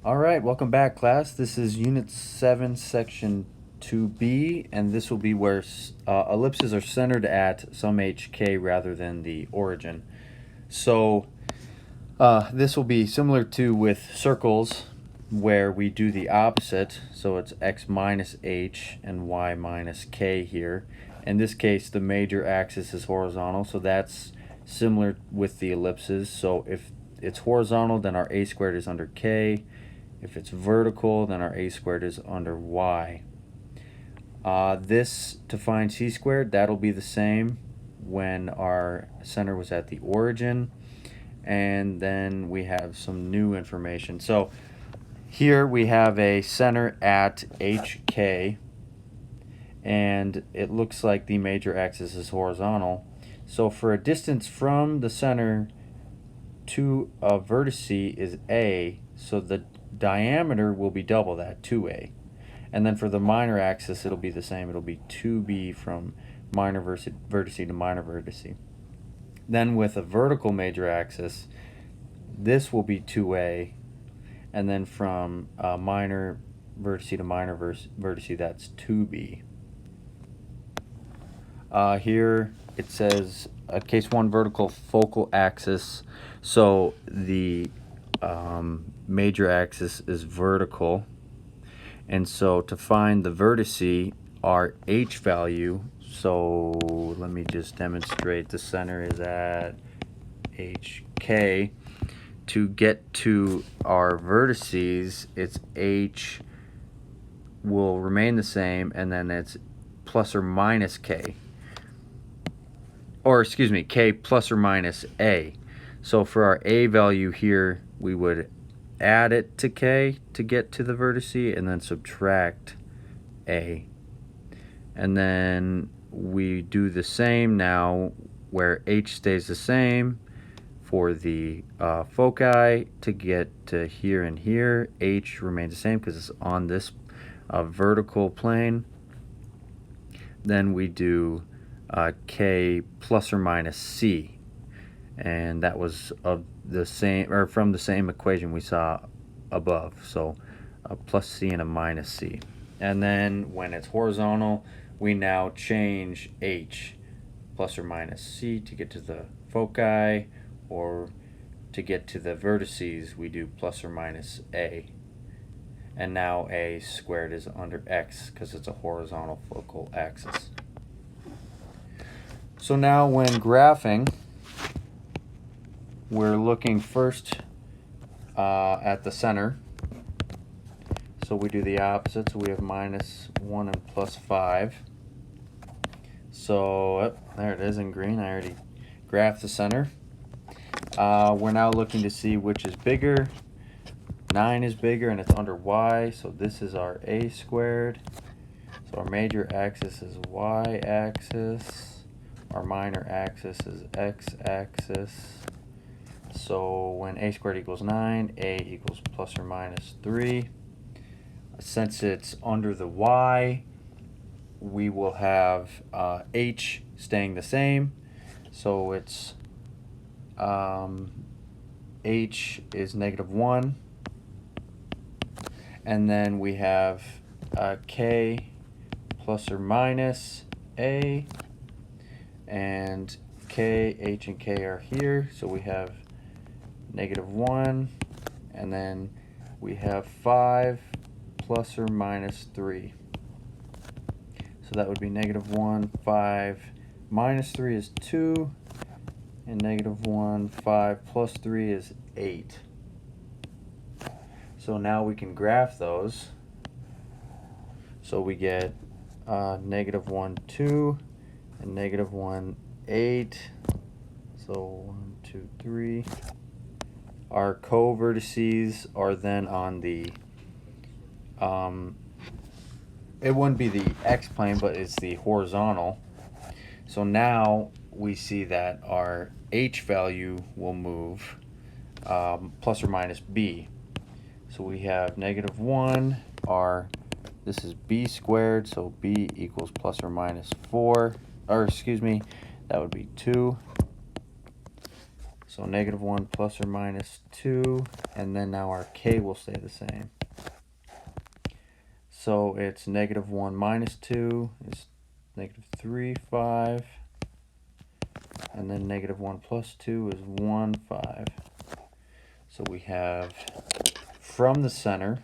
All right, welcome back, class. This is Unit 7, Section 2B, and this will be where ellipses are centered at some hk rather than the origin. So this will be similar to with circles, where we do the opposite. So it's x minus h and y minus k here. In this case, the major axis is horizontal, so that's similar with the ellipses. So if it's horizontal, then our a squared is under k. If it's vertical, then our a squared is under y. This, to find c squared, that'll be the same when our center was at the origin. And then we have some new information. So here we have a center at hk, and it looks like the major axis is horizontal. So for a distance from the center to a vertice is a, so the diameter will be double that, 2a. And then for the minor axis, it'll be the same. It'll be 2b from minor vertice to minor vertice. Then with a vertical major axis, this will be 2a. And then from minor vertice to minor vertice, that's 2b. Here it says case 1 vertical focal axis. So the major axis is vertical, and so to find the vertice, our h value, so let me just demonstrate the center is at hk. To get to our vertices, its h will remain the same, and then it's plus or minus k, or excuse me, k plus or minus a. So for our a value here, we would add it to k to get to the vertice, and then subtract a. And then we do the same now where h stays the same for the foci. To get to here and here, h remains the same because it's on this vertical plane. Then we do k plus or minus c, and that was of the same, or from the same equation we saw above. So a plus c and a minus c. And then when it's horizontal, we now change h plus or minus c to get to the foci, or to get to the vertices, we do plus or minus a. And now a squared is under x because it's a horizontal focal axis. So now when graphing, we're looking first at the center. So we do the opposite. So we have minus 1 and plus 5. So there it is in green. I already graphed the center. We're now looking to see which is bigger. 9 is bigger and it's under y. So this is our a squared. So our major axis is y-axis. Our minor axis is x-axis. So when a squared equals 9, a equals plus or minus 3. Since it's under the y, we will have h staying the same. So it's h is -1. And then we have k plus or minus a. And k, h, and k are here. So we have -1, and then we have 5 plus or minus 3. So that would be -1, 5 minus 3 is 2, and -1, 5 plus 3 is 8. So now we can graph those. So we get -1, 2, and -1, 8. So 1, 2, 3. Our co-vertices are then on the, it wouldn't be the x-plane, but it's the horizontal. So now we see that our h value will move plus or minus b. So we have -1, this is b squared, so b equals plus or minus 4, or excuse me, that would be 2. So negative 1 plus or minus 2, and then now our k will stay the same. So it's negative 1 minus 2 is negative 3, 5. And then negative 1 plus 2 is 1, 5. So we have from the center,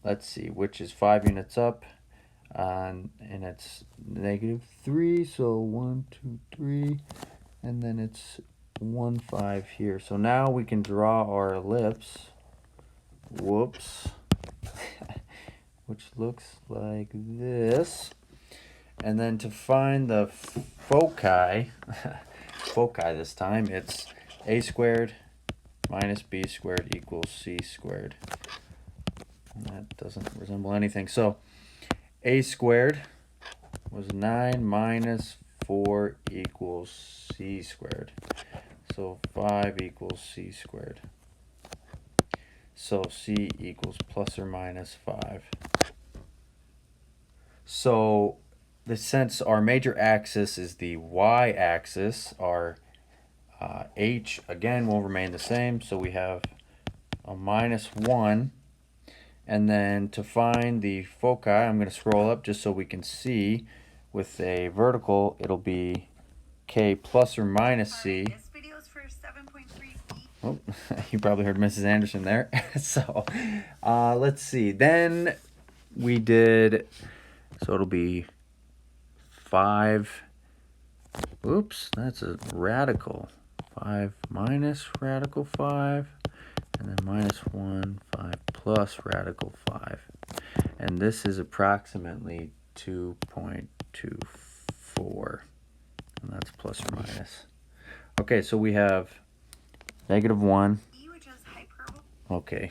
let's see, which is 5 units up, and it's negative 3, so 1, 2, 3, and then it's 1, 5 here. So now we can draw our ellipse, whoops, which looks like this. And then to find the foci, foci this time, it's a squared minus b squared equals c squared. And that doesn't resemble anything. So a squared was 9 minus 4 equals c squared. So 5 equals c squared. So c equals plus or minus 5. So since our major axis is the y-axis, our h again will remain the same. So we have a minus 1. And then to find the foci, I'm going to scroll up just so we can see. With a vertical, it'll be k plus or minus c. This video is for 7.3 feet. Oh, you probably heard Mrs. Anderson there. So let's see. Then we did, so it'll be 5. Oops, that's a radical. 5 minus radical 5. And then minus 1, 5 plus radical 5. And this is approximately 2.24. And that's plus or minus. Okay, so we have negative 1. Which is hyperbole. Okay,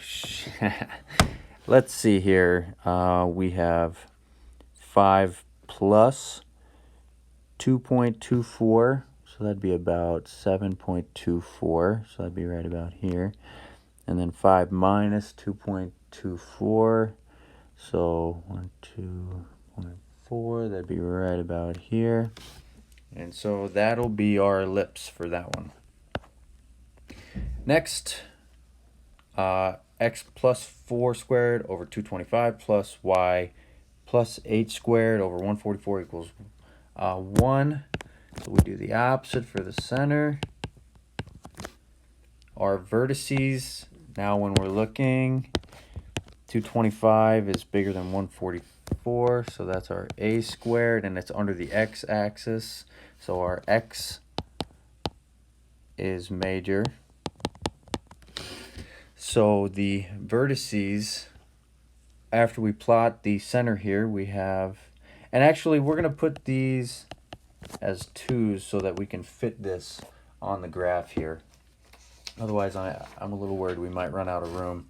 let's see here. We have 5 plus 2.24. So that'd be about 7.24. So that'd be right about here. And then 5 minus 2.24, so 1, 2.4, that'd be right about here. And so that'll be our ellipse for that one. Next, x plus 4 squared over 225 plus y plus 8 squared over 144 equals 1. So we do the opposite for the center. Our vertices, now when we're looking, 225 is bigger than 144, so that's our a squared, and it's under the x-axis. So our x is major. So the vertices, after we plot the center here, we have, and actually we're going to put these as 2's so that we can fit this on the graph here. Otherwise, I'm a little worried we might run out of room.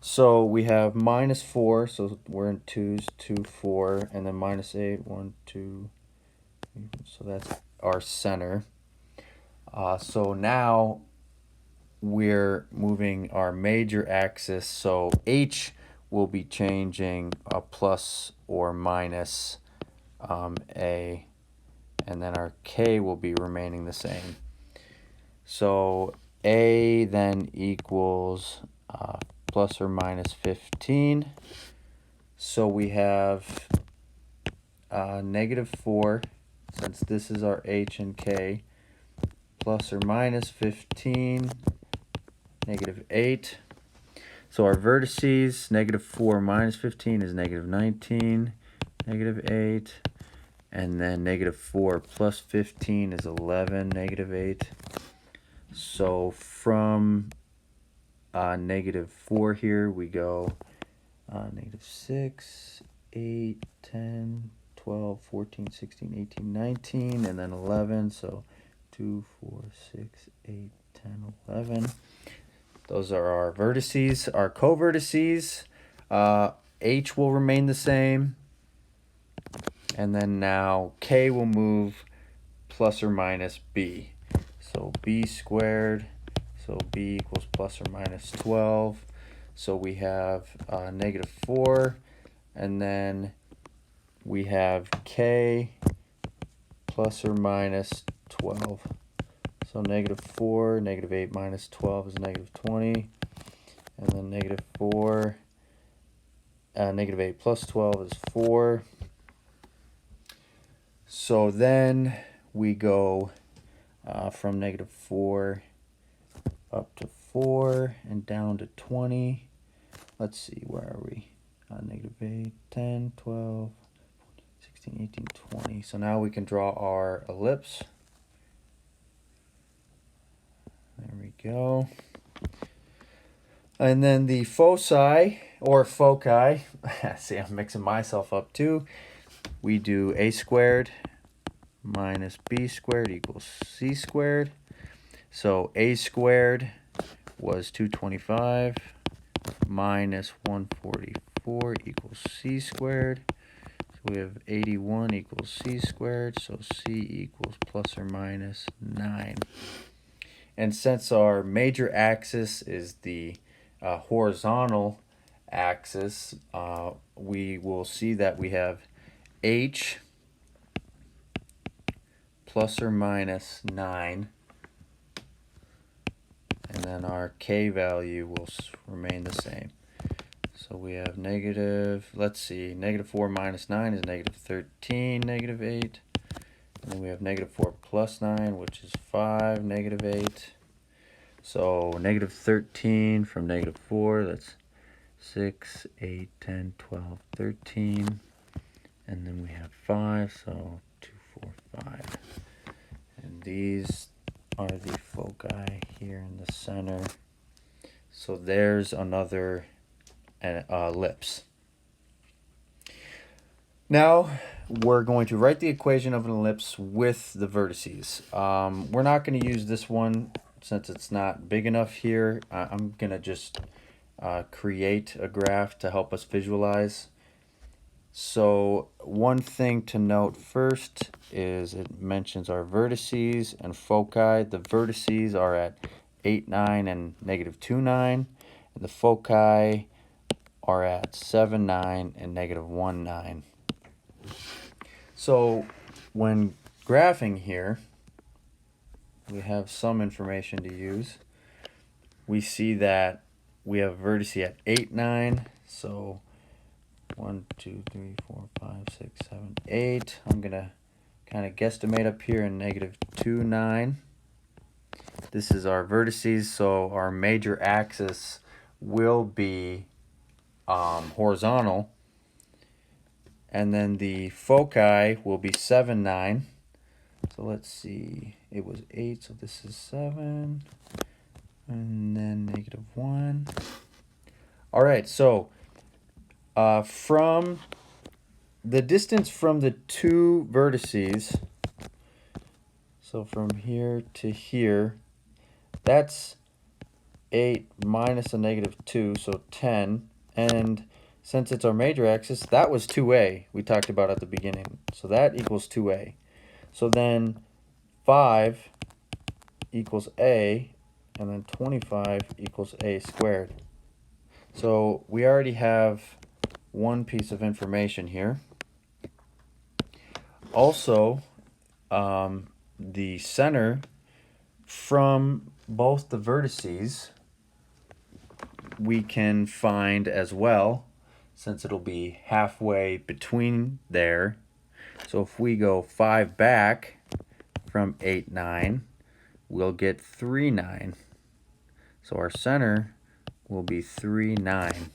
So we have minus 4, so we're in 2's, 2, 4, and then minus 8, 1, 2. So that's our center. So now we're moving our major axis, so h will be changing a plus or minus a, and then our k will be remaining the same. So a then equals plus or minus 15. So we have negative 4, since this is our h and k, plus or minus 15, negative 8. So our vertices, negative 4 minus 15 is negative 19, negative 8. And then negative 4 plus 15 is 11, negative 8. So from negative 4 here, we go negative 6, 8, 10, 12, 14, 16, 18, 19, and then 11. So 2, 4, 6, 8, 10, 11. Those are our vertices. Our co-vertices, h will remain the same. And then now k will move plus or minus b. So b squared, so b equals plus or minus 12. So we have negative 4, and then we have k plus or minus 12. So negative 4, negative 8 minus 12 is negative 20. And then negative 4, negative 8 plus 12 is 4. So then we go from negative 4 up to 4 and down to 20. Let's see, where are we? Negative 8, 10, 12, 16, 18, 20. So now we can draw our ellipse. There we go. And then the foci, or foci, see, I'm mixing myself up too. We do a squared minus b squared equals c squared. So a squared was 225 minus 144 equals c squared. So we have 81 equals c squared, so c equals plus or minus 9. And since our major axis is the horizontal axis, we will see that we have h plus or minus 9, and then our k value will remain the same. So we have negative, let's see, negative 4 minus 9 is negative 13, negative 8. And then we have negative 4 plus 9, which is 5, negative 8. So negative 13 from negative 4, that's 6, 8, 10, 12, 13. And then we have 5, so 2, 4, 5. And these are the foci here in the center. So there's another ellipse. Now we're going to write the equation of an ellipse with the vertices. We're not going to use this one since it's not big enough here. I'm going to just create a graph to help us visualize. So one thing to note first is it mentions our vertices and foci. The vertices are at 8, 9, and negative 2, 9. And the foci are at 7, 9, and negative 1, 9. So when graphing here, we have some information to use. We see that we have a vertice at 8, 9. So 1, 2, 3, 4, 5, 6, 7, 8. I'm going to kind of guesstimate up here in negative 2, 9. This is our vertices, so our major axis will be horizontal. And then the foci will be 7, 9. So let's see, it was 8, so this is 7. And then negative 1. All right, so from the distance from the two vertices, so from here to here, that's 8 minus a negative 2, so 10. And since it's our major axis, that was 2a we talked about at the beginning. So that equals 2a. So then 5 equals a, and then 25 equals a squared. So we already have one piece of information here. Also, the center from both the vertices we can find as well, since it'll be halfway between there. So if we go 5 back from 8, 9, we'll get 3, 9. So our center will be 3, 9.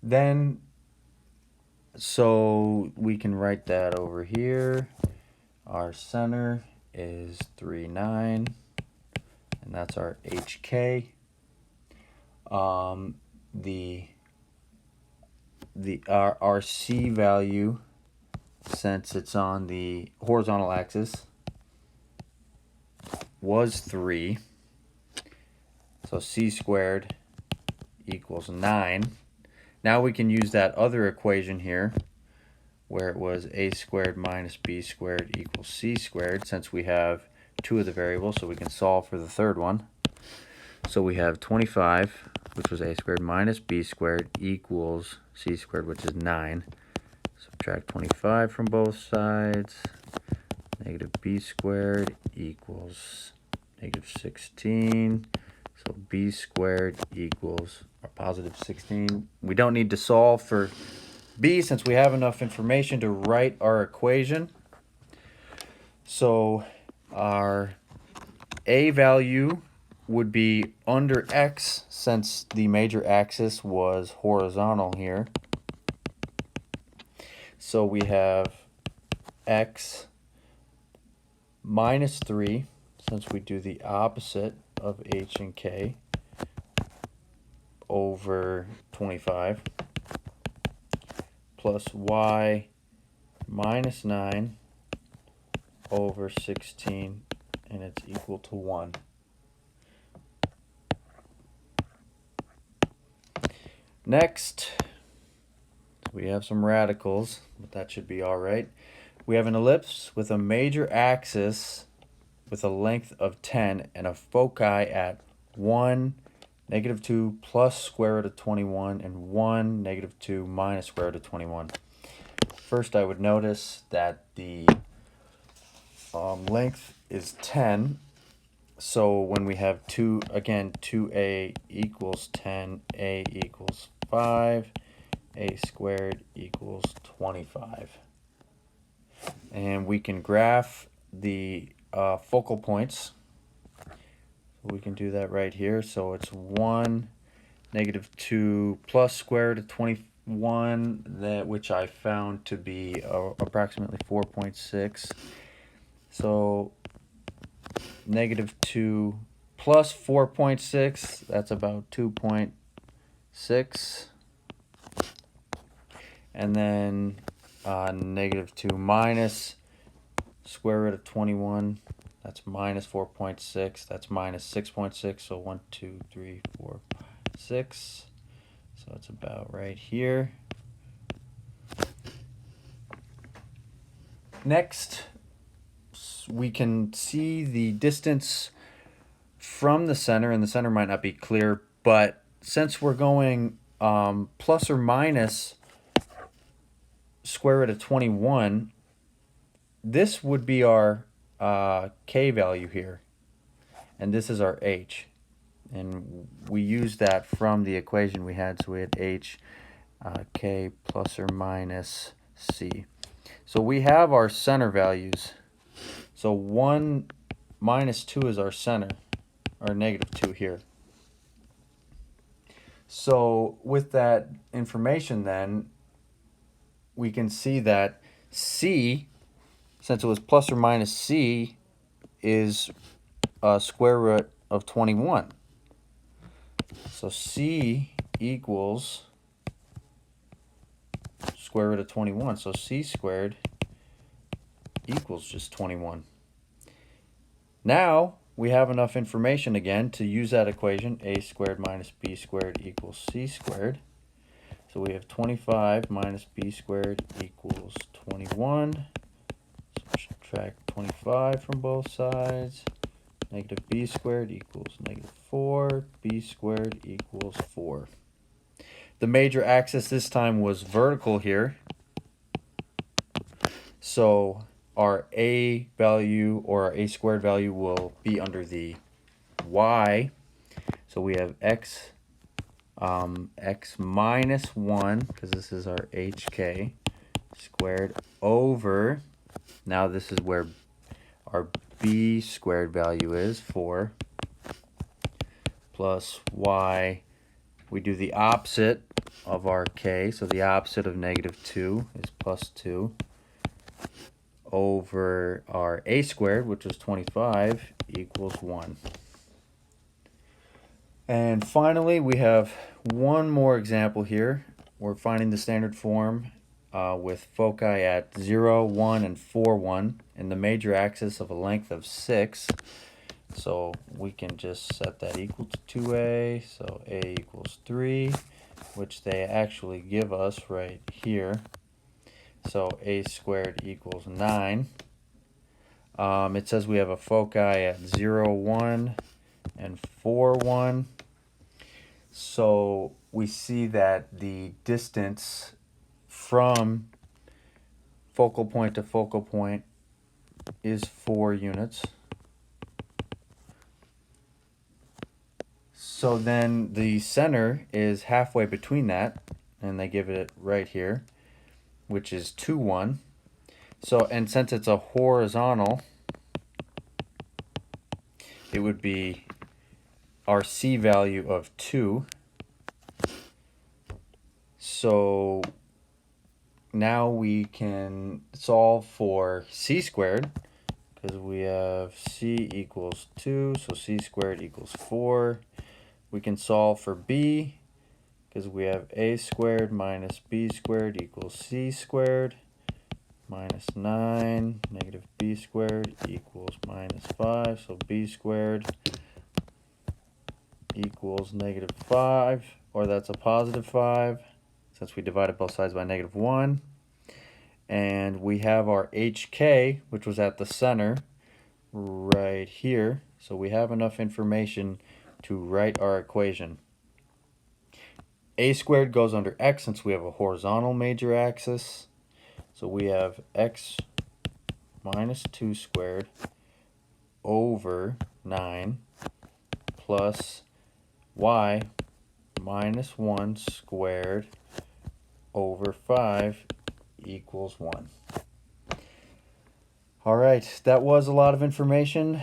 Then, so we can write that over here. Our center is 3, 9, and that's our HK. Our C value, since it's on the horizontal axis, was 3. So C squared equals 9. Now we can use that other equation here, where it was a squared minus b squared equals c squared, since we have two of the variables, so we can solve for the third one. So we have 25, which was a squared minus b squared equals c squared, which is 9. Subtract 25 from both sides. negative b squared equals negative 16. So b squared equals our positive 16. We don't need to solve for b since we have enough information to write our equation. So our a value would be under x since the major axis was horizontal here. So we have x minus 3, since we do the opposite of h and k, over 25, plus y minus 9 over 16, and it's equal to 1. Next, we have some radicals, but that should be all right. We have an ellipse with a major axis with a length of 10 and a foci at 1, negative 2 plus square root of 21, and 1, negative 2 minus square root of 21. First, I would notice that the length is 10. So when we have 2a equals 10, a equals 5, a squared equals 25. And we can graph the focal points. We can do that right here. So it's 1, negative 2 plus square root of 21, that which I found to be approximately 4.6. So negative 2 plus 4.6, that's about 2.6. And then negative 2 minus square root of 21, that's minus 4.6, that's minus 6.6, so 1, 2, 3, 4, 5, 6. So it's about right here. Next, we can see the distance from the center, and the center might not be clear, but since we're going plus or minus square root of 21, this would be our k value here, and this is our h, and we use that from the equation we had. So we had h k plus or minus c. So we have our center values. So 1 minus 2 is our center, or negative 2 here. So with that information then, we can see that c, since it was plus or minus c, is square root of 21. So c equals square root of 21. So c squared equals just 21. Now we have enough information again to use that equation, a squared minus b squared equals c squared. So we have 25 minus b squared equals 21. So subtract 25 from both sides. Negative b squared equals negative 4. B squared equals 4. The major axis this time was vertical here. So our a value, or our a squared value, will be under the y. So we have x minus 1, because this is our hk, squared over, now this is where our b squared value is, 4, plus y. We do the opposite of our k, so the opposite of negative 2 is plus 2, over our a squared, which is 25, equals 1. And finally, we have one more example here. We're finding the standard form with foci at 0, 1, and 4, 1, and the major axis of a length of 6. So we can just set that equal to 2a, so a equals 3, which they actually give us right here. So a squared equals 9. It says we have a foci at 0, 1, and 4, 1. So we see that the distance from focal point to focal point is 4 units. So then the center is halfway between that, and they give it right here, which is 2, 1. So, and since it's a horizontal, it would be our C value of 2. So now we can solve for C squared, because we have C equals 2, so C squared equals 4. We can solve for B, because we have A squared minus B squared equals C squared, minus 9, negative B squared equals minus 5, so B squared equals negative 5, or that's a positive 5, since we divided both sides by negative 1. And we have our HK, which was at the center, right here. So we have enough information to write our equation. A squared goes under x since we have a horizontal major axis. So we have x minus 2 squared over 9 plus y minus 1 squared over 5 equals 1. All right, that was a lot of information.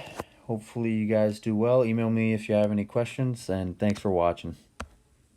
Hopefully you guys do well. Email me if you have any questions, and thanks for watching.